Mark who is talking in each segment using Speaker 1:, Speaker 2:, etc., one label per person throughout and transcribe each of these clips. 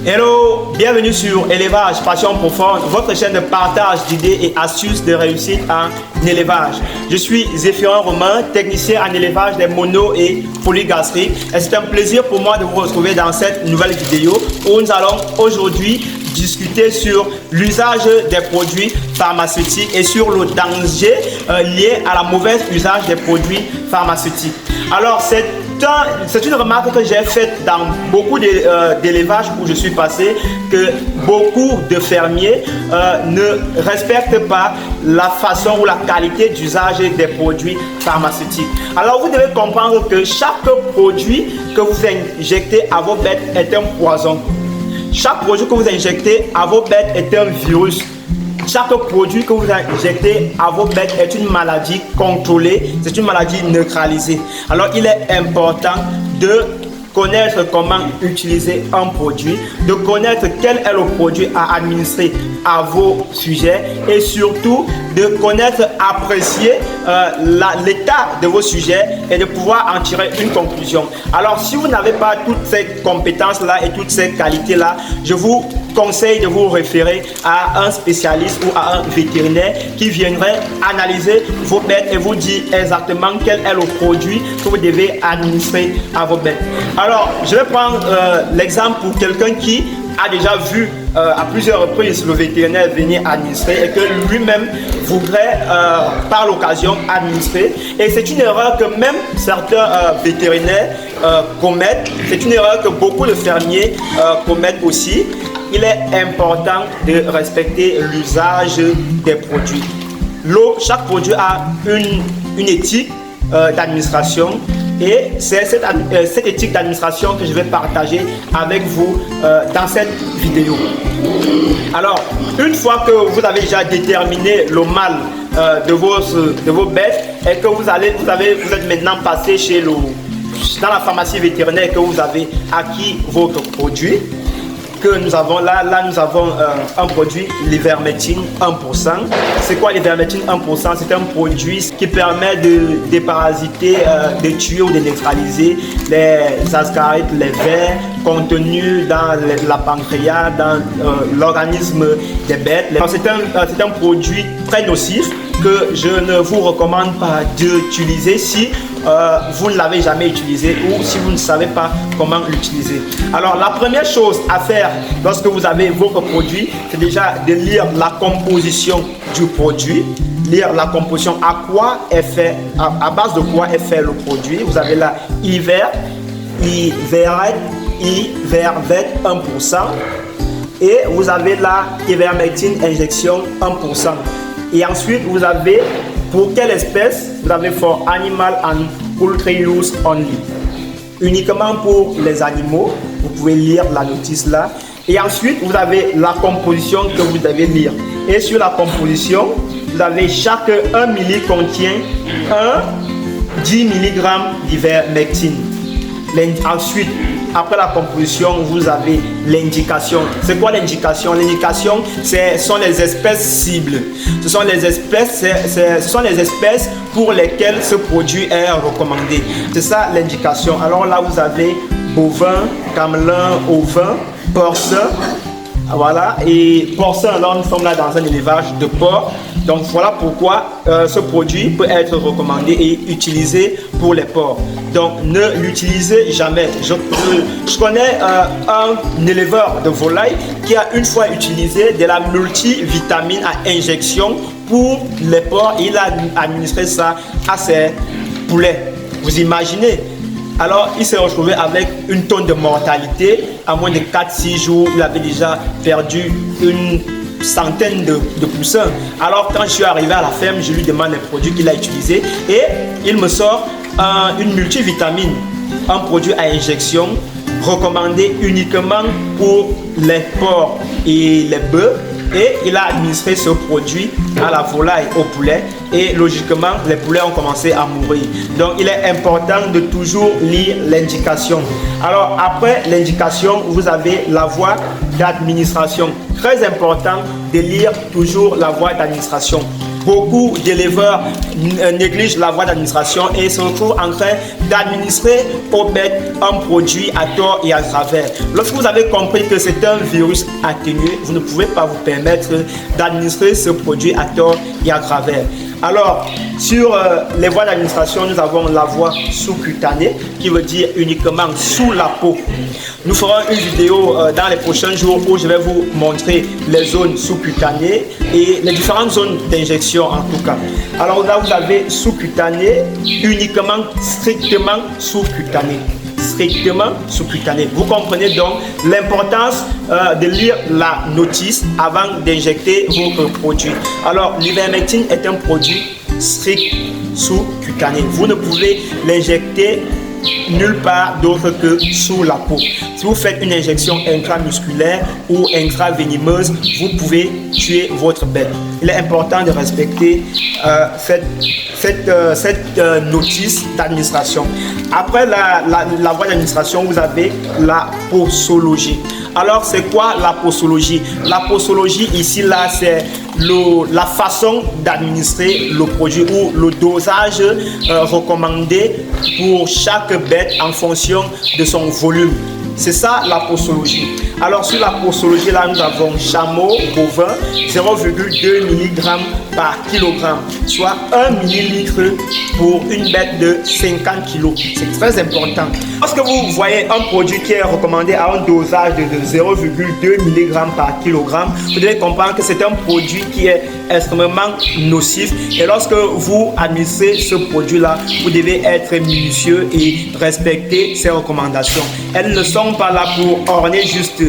Speaker 1: Hello, bienvenue sur Élevage Passion Profonde, votre chaîne de partage d'idées et astuces de réussite en élevage. Je suis Zéphirin Romain, technicien en élevage des monos et polygastriques. Et c'est un plaisir pour moi de vous retrouver dans cette nouvelle vidéo où nous allons aujourd'hui discuter sur l'usage des produits pharmaceutiques et sur le danger lié à la mauvaise usage des produits pharmaceutiques. Alors, c'est une remarque que j'ai faite dans beaucoup d'élevages où je suis passé, que beaucoup de fermiers ne respectent pas la façon ou la qualité d'usage des produits pharmaceutiques. Alors vous devez comprendre que chaque produit que vous injectez à vos bêtes est un poison. Chaque produit que vous injectez à vos bêtes est un virus. Chaque produit que vous injectez à vos bêtes est une maladie contrôlée, c'est une maladie neutralisée. Alors il est important de connaître comment utiliser un produit, de connaître quel est le produit à administrer à vos sujets et surtout de connaître, apprécier l'état de vos sujets et de pouvoir en tirer une conclusion. Alors si vous n'avez pas toutes ces compétences-là et toutes ces qualités-là, je vous conseille de vous référer à un spécialiste ou à un vétérinaire qui viendrait analyser vos bêtes et vous dire exactement quel est le produit que vous devez administrer à vos bêtes. Alors, je vais prendre l'exemple pour quelqu'un qui a déjà vu à plusieurs reprises le vétérinaire venir administrer et que lui-même voudrait par l'occasion administrer. Et c'est une erreur que même certains vétérinaires commettent. C'est une erreur que beaucoup de fermiers commettent aussi. Il est important de respecter l'usage des produits. Chaque produit a une éthique d'administration et c'est cette éthique d'administration que je vais partager avec vous dans cette vidéo. Alors, une fois que vous avez déjà déterminé le mal de vos bêtes et que vous êtes maintenant passé dans la pharmacie vétérinaire, que vous avez acquis votre produit, que nous avons là nous avons un produit, l'ivermectine 1%. C'est quoi l'ivermectine 1%? C'est un produit qui permet de déparasiter, de tuer ou de neutraliser les ascarides, les vers contenus dans la pancréas, dans l'organisme des bêtes. C'est un produit très nocif que je ne vous recommande pas d'utiliser si vous ne l'avez jamais utilisé ou si vous ne savez pas comment l'utiliser. Alors la première chose à faire lorsque vous avez votre produit, c'est déjà de lire la composition du produit, lire la composition, à base de quoi est fait le produit. Vous avez là ivermectine 1% et vous avez là ivermectine injection 1%. Et ensuite, vous avez, pour quelle espèce? Vous avez for animal and poultry use only. Uniquement pour les animaux, vous pouvez lire la notice là. Et ensuite, vous avez la composition que vous devez lire. Et sur la composition, vous avez chaque 1 milli contient 10 mg d'ivermectine. Ensuite, après la composition, vous avez l'indication. C'est quoi l'indication? L'indication, ce sont les espèces cibles. Ce sont les espèces pour lesquelles ce produit est recommandé. C'est ça l'indication. Alors là, vous avez bovin, camelin, ovin, porcin. Voilà, et porcin, là nous sommes là dans un élevage de porc. Donc voilà pourquoi ce produit peut être recommandé et utilisé pour les porcs. Donc ne l'utilisez jamais. Je connais un éleveur de volaille qui a une fois utilisé de la multivitamine à injection pour les porcs. Il a administré ça à ses poulets. Vous imaginez? Alors, il s'est retrouvé avec une tonne de mortalité. À moins de 4-6 jours, il avait déjà perdu une centaine de poussins. Alors, quand je suis arrivé à la ferme, je lui demande les produits qu'il a utilisés et il me sort une multivitamine, un produit à injection recommandé uniquement pour les porcs et les bœufs. Et il a administré ce produit à la volaille, au poulet. Et logiquement, les poulets ont commencé à mourir. Donc, il est important de toujours lire l'indication. Alors, après l'indication, vous avez la voie d'administration. Très important de lire toujours la voie d'administration. Beaucoup d'éleveurs négligent la voie d'administration et se retrouvent en train d'administrer aux bêtes un produit à tort et à travers. Lorsque vous avez compris que c'est un virus atténué, vous ne pouvez pas vous permettre d'administrer ce produit à tort et à travers. Alors, sur les voies d'administration, nous avons la voie sous-cutanée, qui veut dire uniquement sous la peau. Nous ferons une vidéo dans les prochains jours où je vais vous montrer les zones sous-cutanées et les différentes zones d'injection en tout cas. Alors là, vous avez sous-cutané, uniquement, strictement sous-cutané. Strictement sous-cutané. Vous comprenez donc l'importance de lire la notice avant d'injecter votre produit. Alors, l'ivermectine est un produit strict sous-cutané. Vous ne pouvez l'injecter nulle part d'autre que sous la peau. Si vous faites une injection intramusculaire ou intravenimeuse, vous pouvez tuer votre bête. Il est important de respecter cette notice d'administration. Après la voie d'administration, vous avez la posologie. Alors, c'est quoi la posologie? La posologie, ici, là, c'est la façon d'administrer le produit ou le dosage recommandé pour chaque bête en fonction de son volume. C'est ça la posologie. Alors sur la posologie, là nous avons chameau, bovin, 0,2 mg par kilogramme, soit 1 millilitre pour une bête de 50 kg. C'est très important. Lorsque vous voyez un produit qui est recommandé à un dosage de 0,2 mg par kilogramme, vous devez comprendre que c'est un produit qui est extrêmement nocif. Et lorsque vous administrez ce produit-là, vous devez être minutieux et respecter ces recommandations. Elles ne sont pas là pour orner juste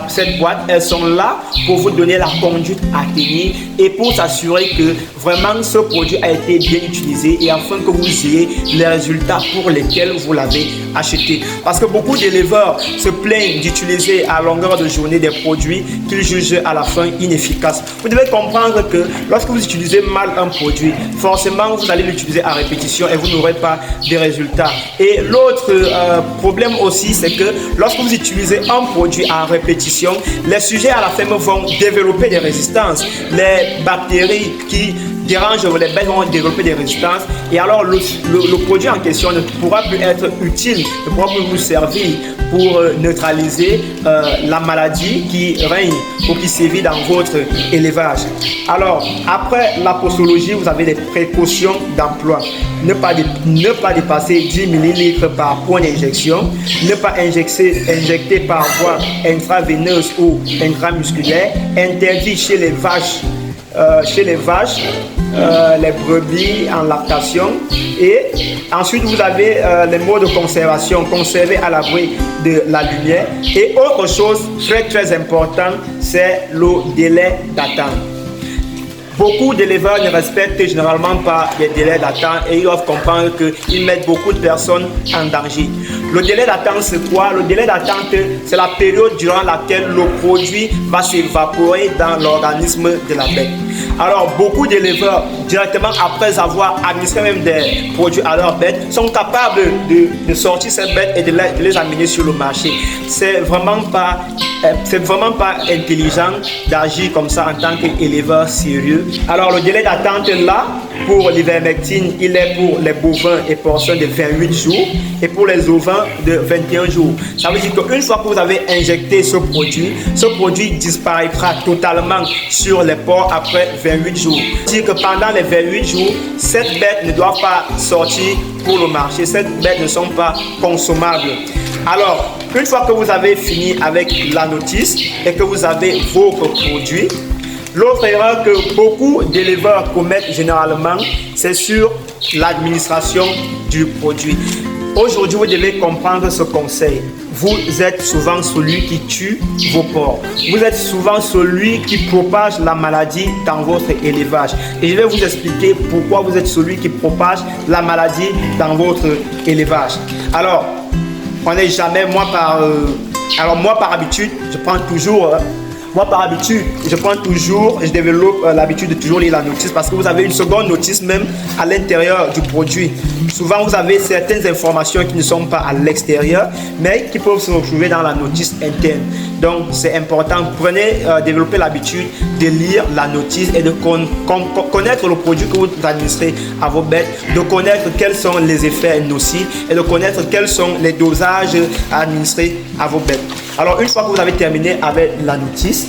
Speaker 1: cette boîte, elles sont là pour vous donner la conduite à tenir et pour s'assurer que vraiment ce produit a été bien utilisé et afin que vous ayez les résultats pour lesquels vous l'avez acheté. Parce que beaucoup d'éleveurs se plaignent d'utiliser à longueur de journée des produits qu'ils jugent à la fin inefficaces. Vous devez comprendre que lorsque vous utilisez mal un produit, forcément vous allez l'utiliser à répétition et vous n'aurez pas de résultats. Et l'autre problème aussi, c'est que lorsque vous utilisez un produit à répétition, les sujets à la ferme vont développer des résistances. Les bactéries qui dérangent les bêtes vont développer des résistances et alors le produit en question ne pourra plus être utile, ne pourra plus vous servir pour neutraliser la maladie qui règne ou qui sévit dans votre élevage. Alors, après la posologie, vous avez des précautions d'emploi. Ne pas dépasser 10 ml par point d'injection, ne pas injecter par voie intraveineuse ou intramusculaire, interdit chez les vaches, les brebis en lactation. Et ensuite vous avez les modes de conservation, conserver à l'abri de la lumière. Et autre chose très important, c'est le délai d'attente. Beaucoup d'éleveurs ne respectent généralement pas les délais d'attente et ils doivent comprendre qu'ils mettent beaucoup de personnes en danger. Le délai d'attente, c'est quoi? Le délai d'attente, c'est la période durant laquelle le produit va s'évaporer dans l'organisme de la bête. Alors, beaucoup d'éleveurs, directement après avoir administré même des produits à leurs bêtes, sont capables de sortir ces bêtes et de les amener sur le marché. C'est vraiment pas intelligent d'agir comme ça en tant qu'éleveur sérieux. Alors le délai d'attente là pour l'ivermectine, il est pour les bovins et porcins de 28 jours et pour les ovins de 21 jours. Ça veut dire qu'une fois que vous avez injecté ce produit disparaîtra totalement sur les porcs après 28 jours. C'est-à-dire que pendant les 28 jours, cette bête ne doit pas sortir pour le marché. Ces bêtes ne sont pas consommables. Alors, une fois que vous avez fini avec la notice et que vous avez votre produit, l'autre erreur que beaucoup d'éleveurs commettent généralement, c'est sur l'administration du produit. Aujourd'hui, vous devez comprendre ce conseil. Vous êtes souvent celui qui tue vos porcs. Vous êtes souvent celui qui propage la maladie dans votre élevage. Et je vais vous expliquer pourquoi vous êtes celui qui propage la maladie dans votre élevage. Alors, on n'est jamais, moi par habitude, je prends toujours... je développe l'habitude de toujours lire la notice parce que vous avez une seconde notice même à l'intérieur du produit. Souvent, vous avez certaines informations qui ne sont pas à l'extérieur, mais qui peuvent se retrouver dans la notice interne. Donc c'est important, développez l'habitude de lire la notice et de connaître le produit que vous administrez à vos bêtes, de connaître quels sont les effets nocifs et de connaître quels sont les dosages à administrer à vos bêtes. Alors une fois que vous avez terminé avec la notice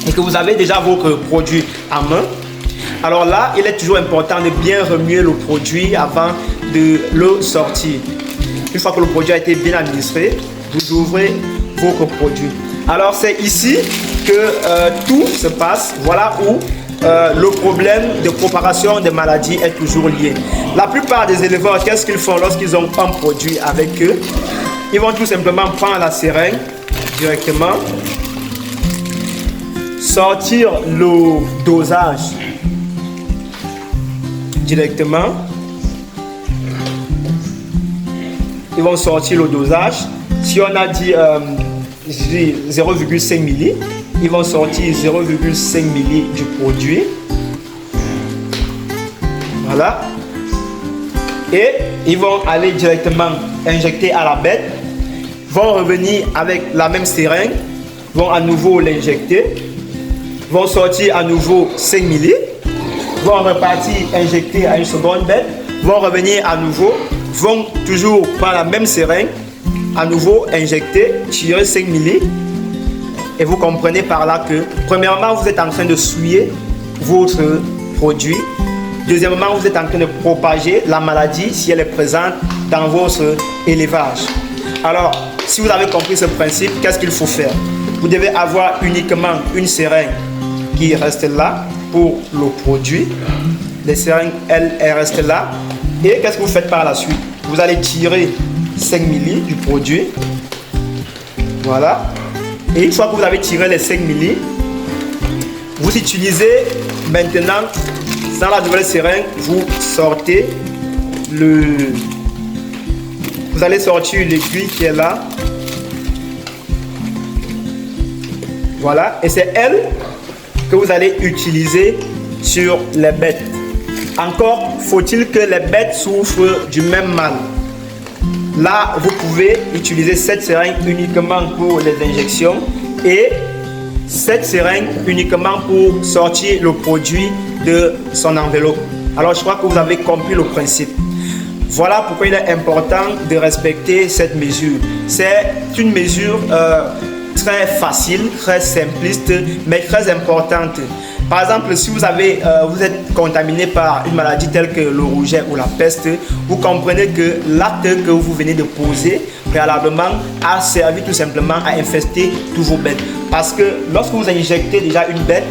Speaker 1: et que vous avez déjà votre produit en main, alors là, il est toujours important de bien remuer le produit avant de le sortir. Une fois que le produit a été bien administré, vous ouvrez votre produit. Alors c'est ici que tout se passe. Voilà où le problème de propagation des maladies est toujours lié. La plupart des éleveurs, qu'est-ce qu'ils font lorsqu'ils ont un produit avec eux? Ils vont tout simplement prendre la seringue directement, sortir le dosage directement. Ils vont sortir le dosage. Si on a dit 0,5 milli, ils vont sortir 0,5 milli du produit. Voilà. Et ils vont aller directement injecter à la bête. Vont revenir avec la même seringue. Vont à nouveau l'injecter. Vont sortir à nouveau 5 milli. Vont repartir injecter à une seconde bête. Vont revenir à nouveau. Vont toujours prendre la même seringue. À nouveau injecter, tirer 5 milli. Et vous comprenez par là que, premièrement, vous êtes en train de souiller votre produit. Deuxièmement, vous êtes en train de propager la maladie si elle est présente dans votre élevage. Alors, si vous avez compris ce principe, qu'est-ce qu'il faut faire? Vous devez avoir uniquement une seringue qui reste là pour le produit. Les seringues, elles restent là. Et qu'est-ce que vous faites par la suite? Vous allez tirer 5 milli du produit. Voilà. Et une fois que vous avez tiré les 5 milli, vous utilisez maintenant, dans la nouvelle seringue, vous sortez vous allez sortir l'aiguille qui est là. Voilà. Et c'est elle que vous allez utiliser sur les bêtes. Encore faut-il que les bêtes souffrent du même mal. Là, vous pouvez utiliser cette seringue uniquement pour les injections et cette seringue uniquement pour sortir le produit de son enveloppe. Alors, je crois que vous avez compris le principe. Voilà pourquoi il est important de respecter cette mesure. C'est une mesure très facile, très simpliste, mais très importante. Par exemple, si vous êtes contaminé par une maladie telle que le rouget ou la peste, vous comprenez que l'acte que vous venez de poser préalablement a servi tout simplement à infester tous vos bêtes. Parce que lorsque vous injectez déjà une bête,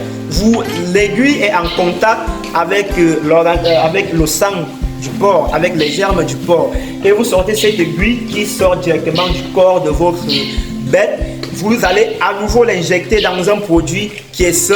Speaker 1: l'aiguille est en contact avec le sang du porc, avec les germes du porc. Et vous sortez cette aiguille qui sort directement du corps de votre bête. Vous allez à nouveau l'injecter dans un produit qui est sain.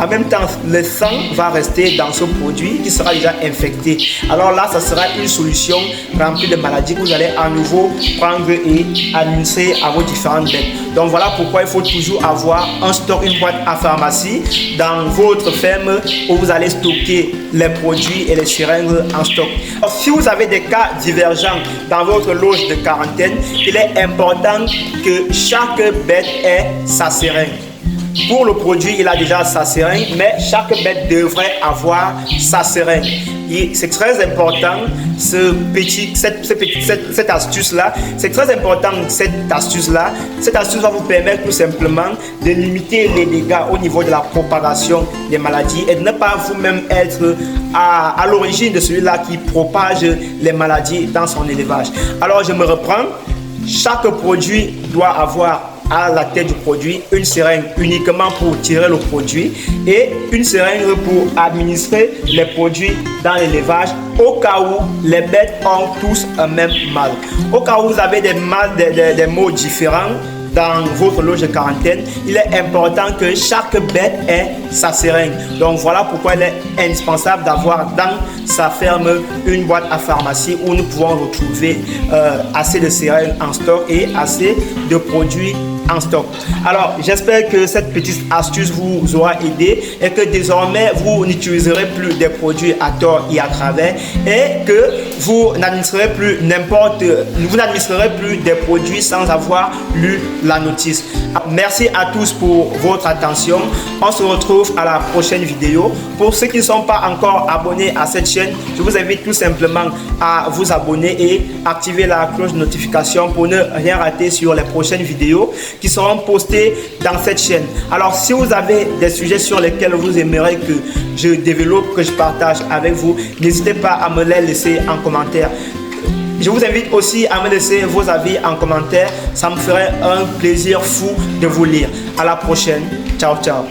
Speaker 1: En même temps, le sang va rester dans ce produit qui sera déjà infecté. Alors là, ça sera une solution remplie de maladies que vous allez à nouveau prendre et administrer à vos différentes bêtes. Donc voilà pourquoi il faut toujours avoir un stock, une boîte à pharmacie dans votre ferme où vous allez stocker les produits et les seringues en stock. Alors, si vous avez des cas divergents dans votre loge de quarantaine, il est important que chaque bête ait sa seringue. Pour le produit, il a déjà sa seringue, mais chaque bête devrait avoir sa seringue. C'est très important, cette astuce-là. C'est très important, cette astuce-là. Cette astuce va vous permettre tout simplement de limiter les dégâts au niveau de la propagation des maladies et de ne pas vous-même être à l'origine de celui-là qui propage les maladies dans son élevage. Alors, je me reprends. Chaque produit doit avoir à la tête du produit une seringue uniquement pour tirer le produit et une seringue pour administrer les produits dans l'élevage au cas où les bêtes ont tous un même mal. Au cas où vous avez des maux différents dans votre loge de quarantaine, il est important que chaque bête ait sa seringue. Donc voilà pourquoi il est indispensable d'avoir dans sa ferme une boîte à pharmacie où nous pouvons retrouver assez de seringues en stock et assez de produits en stock. Alors, j'espère que cette petite astuce vous aura aidé et que désormais, vous n'utiliserez plus des produits à tort et à travers et que vous n'administrerez plus des produits sans avoir lu la notice. Merci à tous pour votre attention. On se retrouve à la prochaine vidéo. Pour ceux qui ne sont pas encore abonnés à cette chaîne, je vous invite tout simplement à vous abonner et activer la cloche de notification pour ne rien rater sur les prochaines vidéos qui seront postées dans cette chaîne. Alors, si vous avez des sujets sur lesquels vous aimeriez que je développe, que je partage avec vous, n'hésitez pas à me les laisser en commentaire. Je vous invite aussi à me laisser vos avis en commentaire. Ça me ferait un plaisir fou de vous lire. À la prochaine. Ciao, ciao.